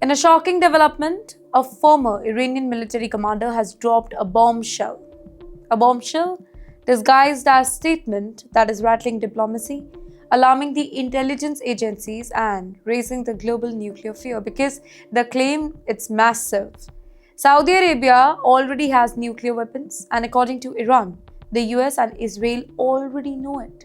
In a shocking development, a former Iranian military commander has dropped a bombshell. A bombshell disguised as statement that is rattling diplomacy, alarming the intelligence agencies and raising the global nuclear fear because the claim it's massive. Saudi Arabia already has nuclear weapons and according to Iran, the US and Israel already know it.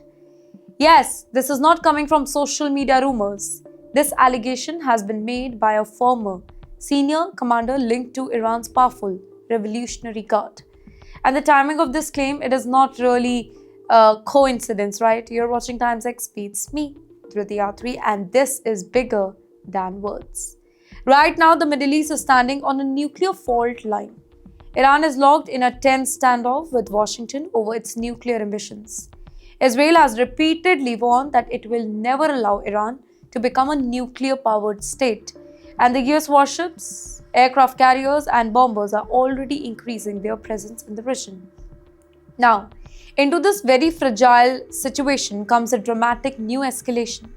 Yes, this is not coming from social media rumors. This allegation has been made by a former senior commander linked to Iran's powerful Revolutionary Guard. And the timing of this claim, it is not really a coincidence, right? You're watching Times XP. It's me, Dhriti Yatri, and this is bigger than words. Right now, the Middle East is standing on a nuclear fault line. Iran is locked in a tense standoff with Washington over its nuclear ambitions. Israel has repeatedly warned that it will never allow Iran to become a nuclear powered state. And the US warships, aircraft carriers, and bombers are already increasing their presence in the region. Now, into this very fragile situation comes a dramatic new escalation.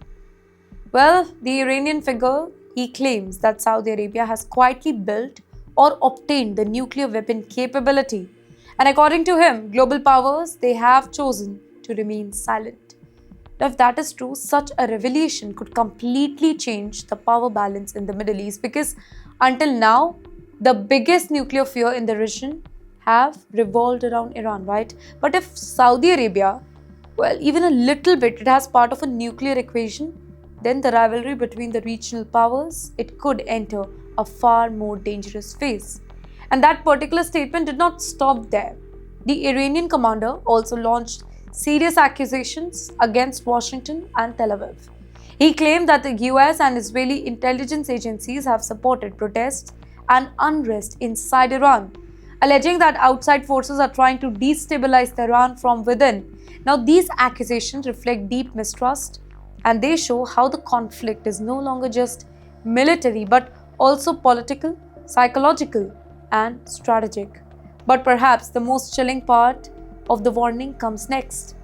Well, the Iranian figure, he claims that Saudi Arabia has quietly built or obtained the nuclear weapon capability. And according to him, global powers, they have chosen to remain silent. Now, if that is true, such a revelation could completely change the power balance in the Middle East because until now, the biggest nuclear fear in the region have revolved around Iran, right? But if Saudi Arabia, well, even a little bit, it has part of a nuclear equation, then the rivalry between the regional powers, it could enter a far more dangerous phase. And that particular statement did not stop there. The Iranian commander also launched serious accusations against Washington and Tel Aviv. He claimed that the US and Israeli intelligence agencies have supported protests and unrest inside Iran, alleging that outside forces are trying to destabilize Tehran from within. Now, these accusations reflect deep mistrust and they show how the conflict is no longer just military but also political, psychological, and strategic. But perhaps the most chilling part of the warning comes next.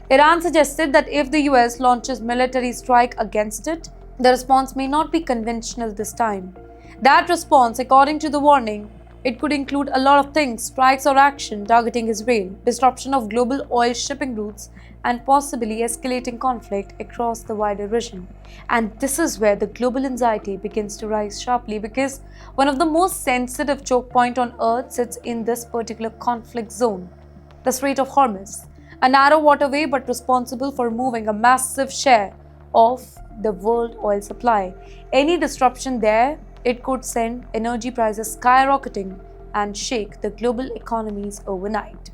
Iran suggested that if the US launches military strike against it, the response may not be conventional this time. That response, according to the warning, it could include a lot of things: strikes or action targeting Israel, disruption of global oil shipping routes, and possibly escalating conflict across the wider region. And this is where the global anxiety begins to rise sharply because one of the most sensitive choke points on earth sits in this particular conflict zone, the Strait of Hormuz, a narrow waterway but responsible for moving a massive share of the world oil supply. Any disruption there, it could send energy prices skyrocketing and shake the global economies overnight.